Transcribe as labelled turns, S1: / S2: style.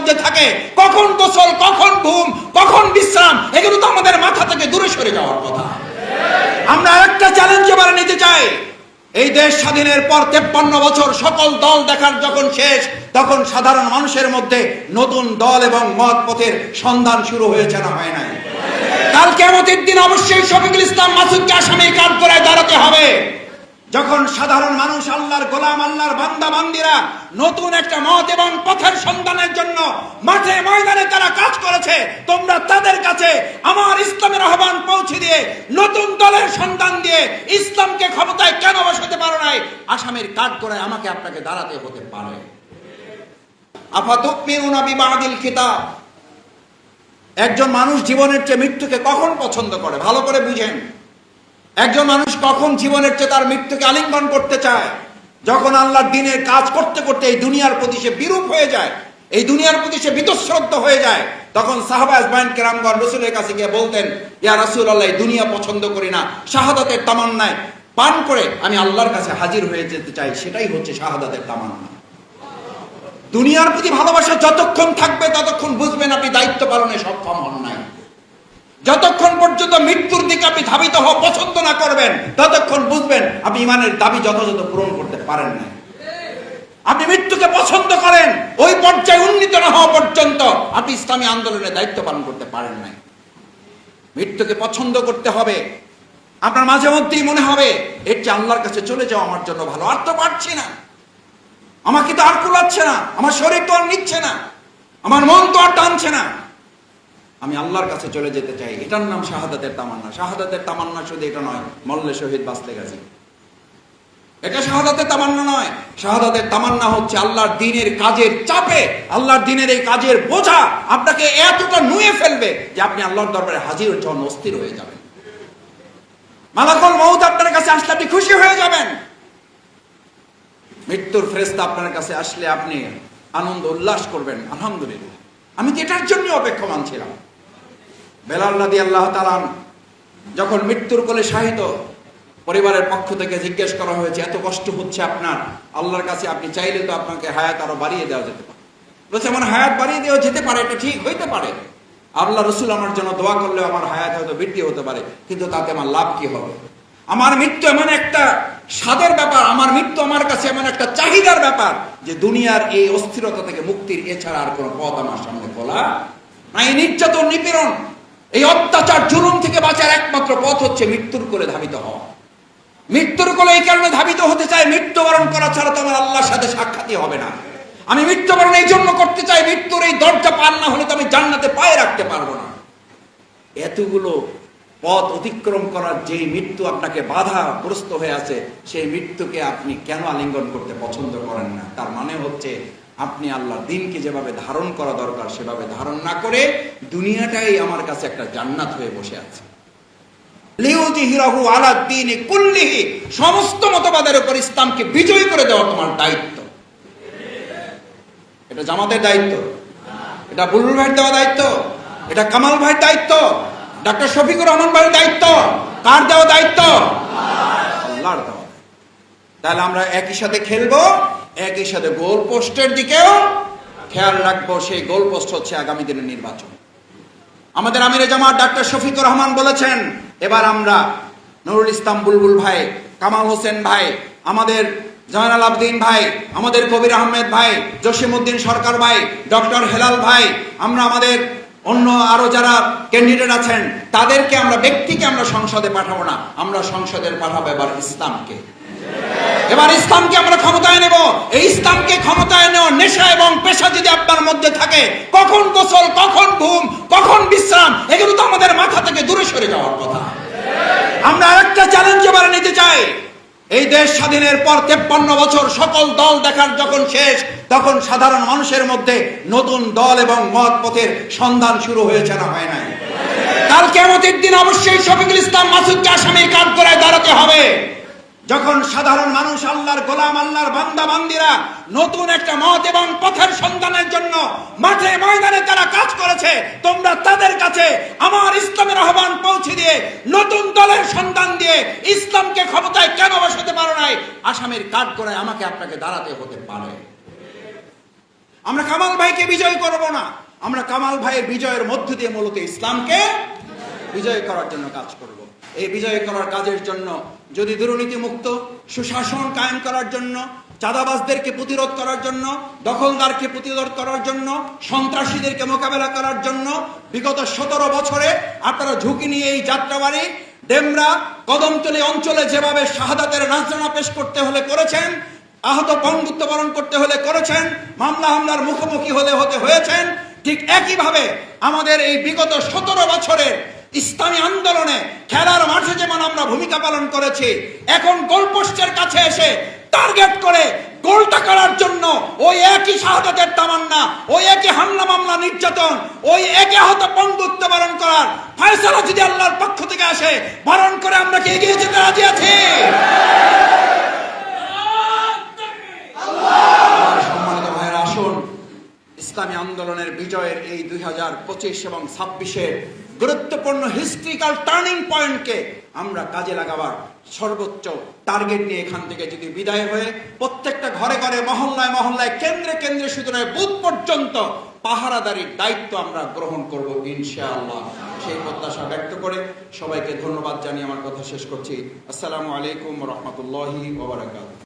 S1: মধ্যে থাকে, কখন গোসল, কখন ঘুম, কখন বিশ্রাম, এগুলো তো আমাদের মাথা থেকে দূরে সরে যাওয়ার কথা। আমরা একটা চ্যালেঞ্জ এবারে নিতে চাই। এই দেশ স্বাধীনের পর 53 বছর সকল দল দেখার যখন শেষ, তখন সাধারণ মানুষের মধ্যে নতুন দল এবং মত পথের সন্ধান শুরু হয়েছে না হয় নাই? কাল কিয়ামতের দিন অবশ্যই শফিকুল ইসলাম মাসুদকে আসামির কাঠগড়ায় দাঁড়াতে হবে। যখন সাধারণ মানুষ, আল্লাহর গোলাম, আল্লাহর বান্দা বান্দিরা নতুন একটা মত এবং পথের সন্ধানের জন্য মাঠে ময়দানে তারা কাজ করেছে, তোমরা তাদের কাছে আমার ইসলামের আহ্বান পৌঁছে দিয়ে নতুন দলের সন্ধান দিয়ে ইসলামকে ক্ষমতায় কেন বসাতে পারো নাই? আসামির কাঠগড়ায় আমাকে আপনাকে দাঁড়াতে হতে পারে। আফাতুমিনুনা বিবাদিল কিতাব। একজন মানুষ জীবনের চেয়ে মৃত্যুকে কখন পছন্দ করে? ভালো করে বুঝেন। একজন মানুষ কখন জীবনের চেয়ে তার মৃত্যুকে আলিঙ্গন করতে চায়? যখন আল্লাহর দ্বীনের কাজ করতে করতে এই দুনিয়ার প্রতি সে বিরূপ হয়ে যায়, এই দুনিয়ার প্রতি সে বীতশ্রদ্ধ হয়ে যায়, তখন সাহাবা আজমাইন কেরামগণ রাসূলের কাছে গিয়ে বলতেন, ইয়া রাসূলুল্লাহ, এই দুনিয়া পছন্দ করি না, শাহাদাতের তামান্নায় পান করে আমি আল্লাহর কাছে হাজির হয়ে যেতে চাই, সেটাই হচ্ছে শাহাদাতের তামান্না। দুনিয়ার প্রতি ভালোবাসা যতক্ষণ থাকবে ততক্ষণ বুঝবেন আপনি দায়িত্ব পালনে সক্ষম হন নাই। যতক্ষণ পর্যন্ত মৃত্যুর দিকে আপনি ধাবিত হওয়া পছন্দ না করবেন, ততক্ষণ বুঝবেন আপনি ইমানের দাবি যথাযথ পূরণ করতে পারেন না। আপনি মৃত্যুকে পছন্দ করেন, ওই পর্যায়ে উন্নীত না হওয়া পর্যন্ত আপনি ইসলামী আন্দোলনের দায়িত্ব পালন করতে পারেন নাই। মৃত্যুকে পছন্দ করতে হবে। আপনার মাঝে মধ্যেই মনে হবে এর চেয়ে আল্লাহর কাছে চলে যাওয়া আমার জন্য ভালো, আর তো পারছি না, আমাকে তো আর কুলাচ্ছে না, আমার শরীর তো আর নিচ্ছে না, আমার মন তো আর টানছে না, আমি আল্লাহর কাছে চলে যেতে চাই। এটার নাম শাহাদাতের তামান্না। শাহাদাতের তামান্না শুধু এটা নয়, মরলে শহীদ বাঁচলে গাজী, এটা শাহাদাতের তামান্না নয়। শাহাদাতের তামান্না হচ্ছে আল্লাহর দ্বীনের কাজের চাপে, আল্লাহর দ্বীনের এই কাজের বোঝা আপনাকে এতটা নুয়ে ফেলবে যে আপনি আল্লাহর দরবারে হাজির হন, অস্থির হয়ে যাবেন। মালাকুল মউত আপনার কাছে আসলে আপনি খুশি হয়ে যাবেন। মৃত্যুর ফেরেশতা আপনার কাছে আসলে আপনি আনন্দ উল্লাস করবেন, আলহামদুলিল্লাহ, আমি তো এটার জন্য অপেক্ষমান ছিলাম। বেলাল রাদিয়াল্লাহু তাআলা যখন মৃত্যুর কোলে শায়িত, পরিবারের পক্ষ থেকে জিজ্ঞেস করা হয়েছে, এত কষ্ট হচ্ছে আপনার, আল্লাহর কাছে আপনি চাইলে তো আপনাকে হায়াত আরো বাড়িয়ে দেওয়া যেতে পারে। বলছে, আমার হায়াত বাড়িয়ে দেওয়া যেতে পারে, এটা ঠিক হইতে পারে, আল্লাহ রসুল আমার জন্য দোয়া করলে আমার হায়াত হয়তো বৃদ্ধি হতে পারে, কিন্তু তাতে আমার লাভ কি হবে? আমার মৃত্যু এমন একটা স্বাদের ব্যাপার, আমার মৃত্যু আমার কাছে এমন একটা চাহিদার ব্যাপার যে দুনিয়ার এই অস্থিরতা থেকে মুক্তির এছাড়া আর কোনো পথ আমার সামনে খোলা নাই। নির্যাতন, নিপীড়ন, এই অত্যাচার, জুলুম থেকে বাঁচার একমাত্র পথ হচ্ছে মৃত্যুর কোলে ধাবিত হওয়া। মৃত্যুর কোলে এই কারণে ধাবিত হতে চাই, মৃত্যুবরণ করা ছাড়া তো আমার আল্লাহর সাথে সাক্ষাৎই হবে না। আমি মৃত্যুবরণ এই জন্য করতে চাই, মৃত্যুর এই দরজা পার না হলে তো আমি জান্নাতে পায়ে রাখতে পারবো না। এতগুলো পথ অতিক্রম করার যেই মৃত্যু আপনাকে বাধাগ্রস্ত হয়ে আছে, সেই মৃত্যুকে আপনি কেন আলিঙ্গন করতে পছন্দ করেন না? তার মানে হচ্ছে আপনি আল্লাহর দ্বীনকে যেভাবে ধারণ করা দরকার সেভাবে ধারণ না করে দুনিয়াটাই আমার কাছে একটা জান্নাত হয়ে বসে আছে। লিউযহিরাহু আলা দ্বীনি কুল্লিহি, সমস্ত মতবাদের উপর ইসলামকে বিজয়ী করে দেওয়া তোমার দায়িত্ব। এটা জামাতের দায়িত্ব, এটা বুলবুল ভাইয়ের দেওয়া দায়িত্ব, এটা কামাল ভাইয়ের দায়িত্ব, ডাক্তার শফিকুর রহমান ভাইয়ের দায়িত্ব। কার দেওয়া দায়িত্ব? আল্লাহর দেওয়া। তাহলে আমরা একই সাথে খেলবো, একই সাথে গোল পোস্টের দিকেও খেয়াল রাখবো। সেই গোল পোস্ট হচ্ছে আগামী দিনের নির্বাচন। আমাদের আমিরে জামাত ডাক্তার শফিকুর রহমান বলেছেন, এবার আমরা নুরুল ইসলাম বুলবুল ভাই, কামাল হোসেন ভাই, আমাদের জয়নাল আবদিন ভাই, আমাদের কবির আহমেদ ভাই, জসিমউদ্দিন সরকার ভাই, ডক্টর হেলাল ভাই, আমরা আমাদের অন্য আরো যারা ক্যান্ডিডেট আছেন তাদেরকে আমরা, ব্যক্তিকে আমরা সংসদে পাঠাবো না, আমরা সংসদের পাঠাবো এবার ইসলামকে। এবার ইসলামকে আমরা ক্ষমতায় নেব। এই ইসলামকে ক্ষমতায় নেওয়ার নেশা এবং পেশা যদি আপনার মধ্যে থাকে, কখন গোসল, কখন ঘুম, কখন বিশ্রাম, এগুলো তো আমাদের মাথা থেকে দূরে সরে যাওয়ার কথা। আমরা আরেকটা চ্যালেঞ্জ এবারে নিতে চাই। এই দেশ স্বাধীনের পর 53 বছর সকল দল দেখার যখন শেষ, তখন সাধারণ মানুষের মধ্যে নতুন দল এবং মত পথের সন্ধান শুরু হয়েছে না হয় নাই? কাল কিয়ামতের দিন অবশ্যই শফিকুল ইসলাম মাসুদকে আসামির কাঠগড়ায় দাঁড়াতে হবে। যখন সাধারণ মানুষ, আল্লাহর গোলাম, আল্লাহর বান্দা বান্দিরা নতুন একটা মত এবং পথের সন্ধানের জন্য মাঠে ময়দানে তারা কাজ করেছে, তোমরা তাদের কাছে আমার ইসলামের আহ্বান পৌঁছে দিয়ে নতুন দলের সন্ধান দিয়ে ইসলামকে ক্ষমতায় কেন বসাতে পারো নাই? আসামির কাঠগড়ায় আমাকে আপনাকে দাঁড়াতে হতে পারে। আমরা কামাল ভাইকে বিজয় করব না, আমরা কামাল ভাইয়ের বিজয়ের মধ্য দিয়ে মূলত ইসলামকে বিজয় করার জন্য কাজ করব। এই বিজয় করার কাজের জন্য যদি দুর্নীতি মুক্ত সুশাসন কায়েম করার জন্য, চাঁদাবাজদেরকে প্রতিরোধ করার জন্য, দখলদারকে প্রতিরোধ করার জন্য, সন্ত্রাসীদেরকে মোকাবেলা করার জন্য বিগত 17 বছরে আপনারা ঝুঁকি নিয়ে এই যাত্রাবাড়ি, ডেমরা, কদমতলী অঞ্চলে যেভাবে শাহাদাতের নাজরানা পেশ করতে হলে করেছেন, আহত বন্ধুত্ব বরণ করতে হলে করেছেন, মামলা হামলার মুখোমুখি হতে হয়েছেন, ঠিক একইভাবে আমাদের এই বিগত 17 বছরের ইসলামী আন্দোলনে খেলার মাঠে যেমন আমরা ভূমিকা পালন করেছি, এখন গোলপোস্টের কাছে এসে টার্গেট করে গোলটা করার জন্য ওই একই শাহাদাতের তামান্না, ওই একই হামলা মামলা নির্যাতন, ওই একই আহত বন্ধুত্ব বরণ করার ফয়সালা যদি আল্লাহর পক্ষ থেকে আসে, বরণ করে আমরা কি এগিয়ে যেতে রাজি আছি? সম্মানিত ভাইয়েরা, আসুন ইসলামী আন্দোলনের বিজয়ের এই 2025 এবং 26-এর গুরুত্বপূর্ণ হিস্ট্রিক্যাল টার্নিং পয়েন্টকে আমরা কাজে লাগাবার সর্বোচ্চ টার্গেট নিয়ে এখান থেকে যদি বিদায় হয়ে প্রত্যেকটা ঘরে ঘরে, মহল্লায় মহল্লায়, কেন্দ্রে কেন্দ্রে, শুধু নয় বুথ পর্যন্ত পাহারাদারির দায়িত্ব আমরা গ্রহণ করব ইনশাআল্লাহ। সেই প্রত্যাশা ব্যক্ত করে সবাইকে ধন্যবাদ জানিয়ে আমার কথা শেষ করছি। আসসালামু আলাইকুম ওয়া রাহমাতুল্লাহি ওয়া বারাকাতুহু।